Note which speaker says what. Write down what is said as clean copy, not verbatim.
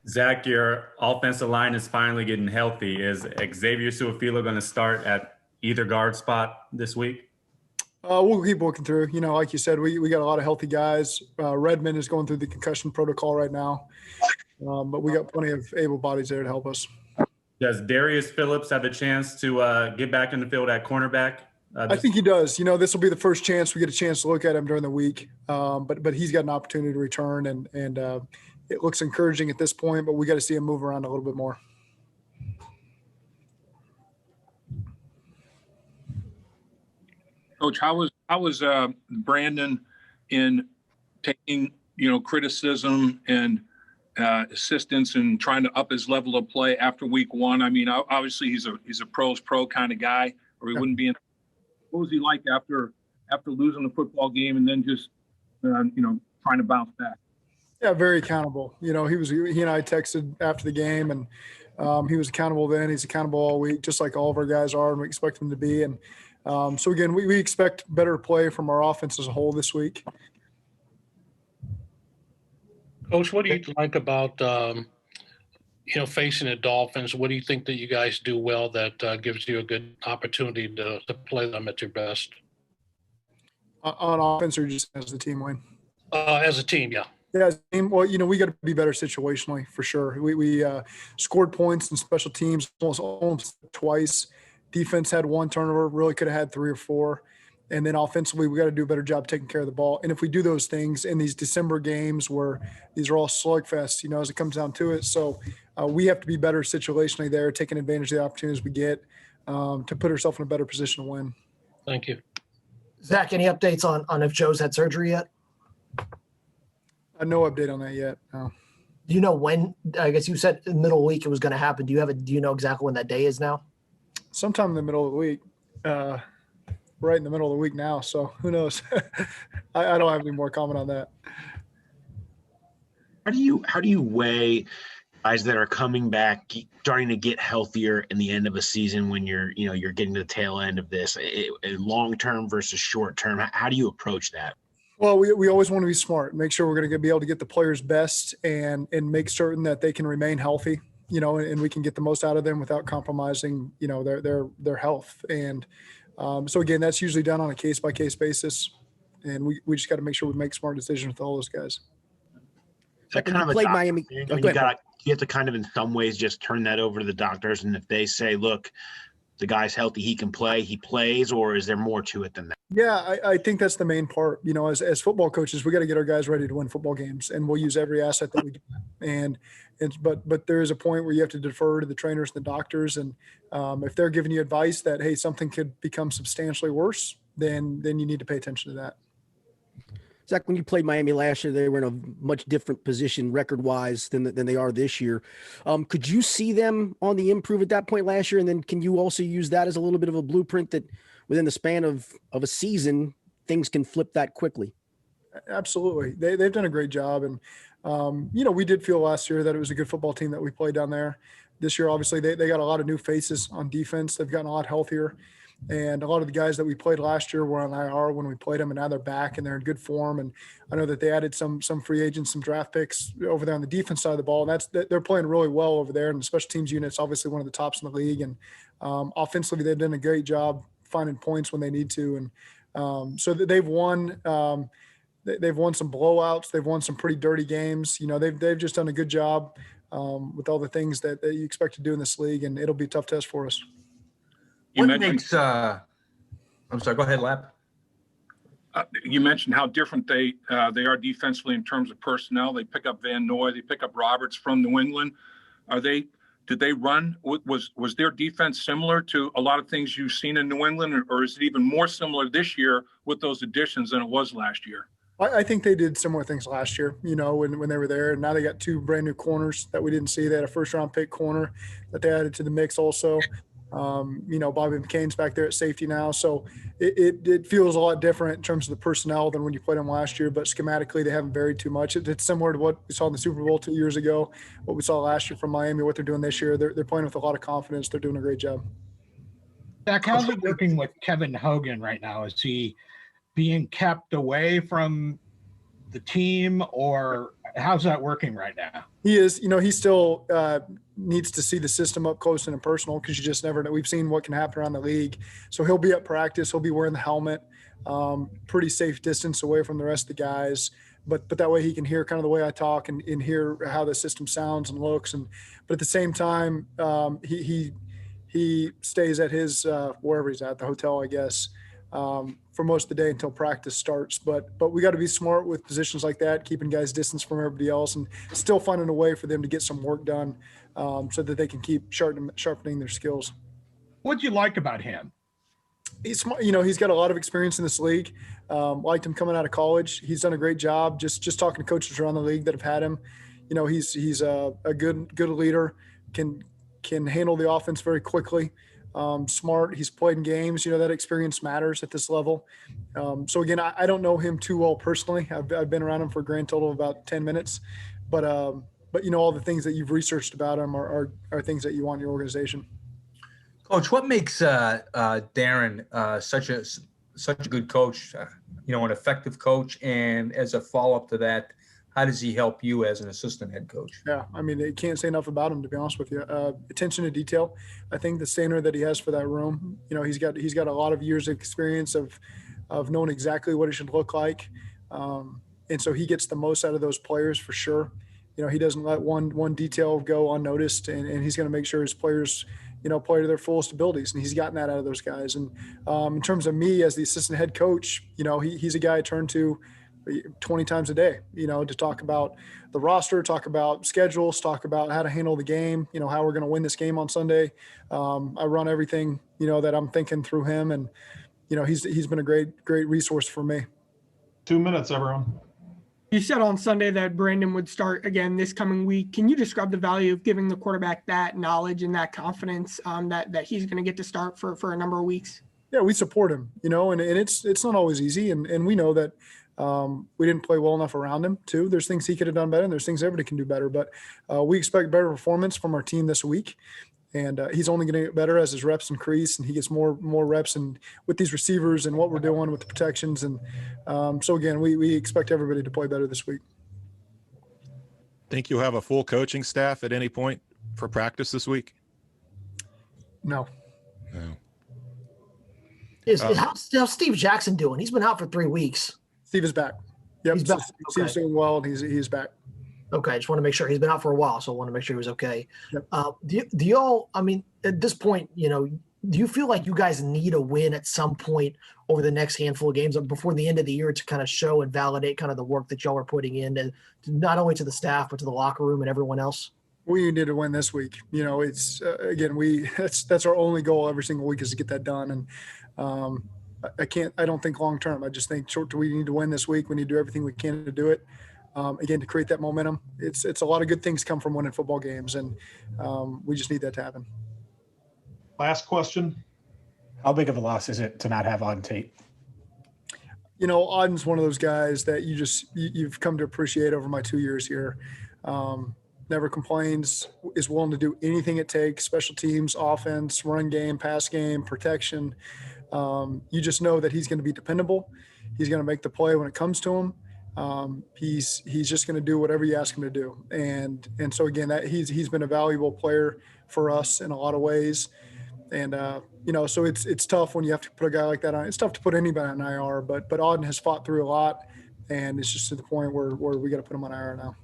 Speaker 1: Zach, your offensive line is finally getting healthy. Is Xavier Su'a-Filo going to start at either guard spot this week?
Speaker 2: We'll keep working through. Like you said, we got a lot of healthy guys. Redmond is going through the concussion protocol right now, but we got plenty of able bodies there to help us.
Speaker 1: Does Darius Phillips have a chance to get back in the field at cornerback?
Speaker 2: I think he does. This will be the first chance we get a chance to look at him during the week. But he's got an opportunity to return, and it looks encouraging at this point. But we got to see him move around a little bit more.
Speaker 3: Coach, how was Brandon in taking criticism and assistance and trying to up his level of play after week one? I mean, obviously he's a pros pro kind of guy, or he wouldn't be in. What was he like after losing the football game and then just trying to bounce back?
Speaker 2: Yeah, very accountable. He and I texted after the game, and he was accountable then. He's accountable all week, just like all of our guys are, and we expect him to be. And so again, we expect better play from our offense as a whole this week.
Speaker 4: Coach, what do you like about facing the Dolphins? What do you think that you guys do well that gives you a good opportunity to play them at your best?
Speaker 2: On offense, or just as the team win?
Speaker 4: As a team, yeah.
Speaker 2: Yeah, as a team, well, we got to be better situationally for sure. We scored points in special teams almost twice. Defense had one turnover, really could have had 3 or 4. And then offensively, we got to do a better job taking care of the ball. And if we do those things in these December games where these are all slugfests, as it comes down to it. So we have to be better situationally there, taking advantage of the opportunities we get to put ourselves in a better position to win.
Speaker 4: Thank you.
Speaker 5: Zach, any updates on if Joe's had surgery yet?
Speaker 2: No update on that yet. No.
Speaker 5: Do you know when? I guess you said in the middle of the week it was going to happen. Do you know exactly when that day is now?
Speaker 2: Sometime in the middle of the week. Right in the middle of the week now, so who knows? I don't have any more comment on that.
Speaker 6: How do you weigh guys that are coming back, starting to get healthier in the end of a season when you're getting to the tail end of this, long term versus short term? How do you approach that?
Speaker 2: Well, we always want to be smart, make sure we're going to be able to get the players best and make certain that they can remain healthy, and we can get the most out of them without compromising, their health. And so again, that's usually done on a case-by-case basis, and we just got to make sure we make smart decisions with all those guys.
Speaker 6: That kind of played Miami. You have to kind of, in some ways, just turn that over to the doctors, and if they say, "Look, the guy's healthy, he can play," he plays, or is there more to it than that?
Speaker 2: Yeah, I think that's the main part. As football coaches, we got to get our guys ready to win football games, and we'll use every asset that we can. But there is a point where you have to defer to the trainers and the doctors, and if they're giving you advice that, hey, something could become substantially worse, then you need to pay attention to that.
Speaker 7: Zach, when you played Miami last year, they were in a much different position record-wise than they are this year. Could you see them on the improve at that point last year? And then can you also use that as a little bit of a blueprint that within the span of a season, things can flip that quickly?
Speaker 2: Absolutely. They've done a great job. And, we did feel last year that it was a good football team that we played down there. This year, obviously, they got a lot of new faces on defense. They've gotten a lot healthier. And a lot of the guys that we played last year were on IR when we played them, and now they're back and they're in good form. And I know that they added some free agents, some draft picks over there on the defense side of the ball. And they're playing really well over there. And the special teams unit's obviously one of the tops in the league. And offensively, they've done a great job finding points when they need to. And so they've won. They've won some blowouts. They've won some pretty dirty games. They've just done a good job with all the things that you expect to do in this league. And it'll be a tough test for us.
Speaker 8: I'm sorry, go ahead, Lap.
Speaker 3: You mentioned how different they are defensively in terms of personnel. They pick up Van Noy, they pick up Roberts from New England. Did they run? Was their defense similar to a lot of things you've seen in New England, or is it even more similar this year with those additions than it was last year?
Speaker 2: I think they did similar things last year, when they were there. And now they got 2 brand new corners that we didn't see. They had a first-round pick corner that they added to the mix also. Bobby McCain's back there at safety now. So it feels a lot different in terms of the personnel than when you played them last year, but schematically they haven't varied too much. It's similar to what we saw in the Super Bowl 2 years ago, what we saw last year from Miami, what they're doing this year. They're playing with a lot of confidence. They're doing a great job.
Speaker 9: Zach, how's it working with Kevin Hogan right now? Is he being kept away from the team, or How's that working right now?
Speaker 2: He is, he still needs to see the system up close and personal, because you just never know. We've seen what can happen around the league. So he'll be at practice. He'll be wearing the helmet, pretty safe distance away from the rest of the guys. But that way he can hear kind of the way I talk and hear how the system sounds and looks. But at the same time, he stays at his wherever he's at, the hotel, I guess, for most of the day until practice starts. But we got to be smart with positions like that, keeping guys distance from everybody else, and still finding a way for them to get some work done, so that they can keep sharpening their skills.
Speaker 9: What'd you like about him?
Speaker 2: He's smart. He's got a lot of experience in this league. Liked him coming out of college. He's done a great job. Just talking to coaches around the league that have had him. He's a good leader. Can handle the offense very quickly. Smart. He's played in games. That experience matters at this level. So again, I don't know him too well personally. I've been around him for a grand total of about 10 minutes, but all the things that you've researched about him are things that you want in your organization.
Speaker 8: Coach, what makes Darren such a good coach? An effective coach, and as a follow-up to that, how does he help you as an assistant head coach?
Speaker 2: Yeah, they can't say enough about him, to be honest with you. Attention to detail. I think the standard that he has for that room, he's got a lot of years of experience of knowing exactly what it should look like, and so he gets the most out of those players for sure. He doesn't let one detail go unnoticed, and he's going to make sure his players play to their fullest abilities. And he's gotten that out of those guys. And in terms of me as the assistant head coach, he's a guy I turn to 20 times a day, to talk about the roster, talk about schedules, talk about how to handle the game, how we're going to win this game on Sunday. I run everything, that I'm thinking through him. And, he's been a great resource for me. 2 minutes, everyone.
Speaker 10: You said on Sunday that Brandon would start again this coming week. Can you describe the value of giving the quarterback that knowledge and that confidence that he's going to get to start for a number of weeks? Yeah, we support him, and it's not always easy. And we know that we didn't play well enough around him too. There's things he could have done better, and there's things everybody can do better. But we expect better performance from our team this week. And he's only going to get better as his reps increase, and he gets more reps and with these receivers and what we're doing with the protections. And so again, we expect everybody to play better this week.
Speaker 11: Think you'll have a full coaching staff at any point for practice this week?
Speaker 2: No.
Speaker 5: How's Steve Jackson doing? He's been out for 3 weeks.
Speaker 2: Steve is back. Yep.
Speaker 5: He's back.
Speaker 2: Steve's doing well, and he's back.
Speaker 5: Okay, I just want to make sure. He's been out for a while, so I want to make sure he was okay.
Speaker 2: Yep.
Speaker 5: Do y'all, at this point, do you feel like you guys need a win at some point over the next handful of games before the end of the year to kind of show and validate kind of the work that y'all are putting in, to not only to the staff, but to the locker room and everyone else?
Speaker 2: We need to win this week. It's again, that's our only goal every single week is to get that done. And I don't think long term. I just think we need to win this week. We need to do everything we can to do it. Again, to create that momentum. It's a lot of good things come from winning football games, and we just need that to happen.
Speaker 12: Last question. How big of a loss is it to not have Auden Tate?
Speaker 2: Auden's one of those guys that you've come to appreciate over my 2 years here. Never complains, is willing to do anything it takes, special teams, offense, run game, pass game, protection. You just know that he's going to be dependable. He's going to make the play when it comes to him. He's just going to do whatever you ask him to do. And so again, that he's been a valuable player for us in a lot of ways. And, so it's tough when you have to put a guy like that on. It's tough to put anybody on IR, but Auden has fought through a lot, and it's just to the point where we got to put him on IR now.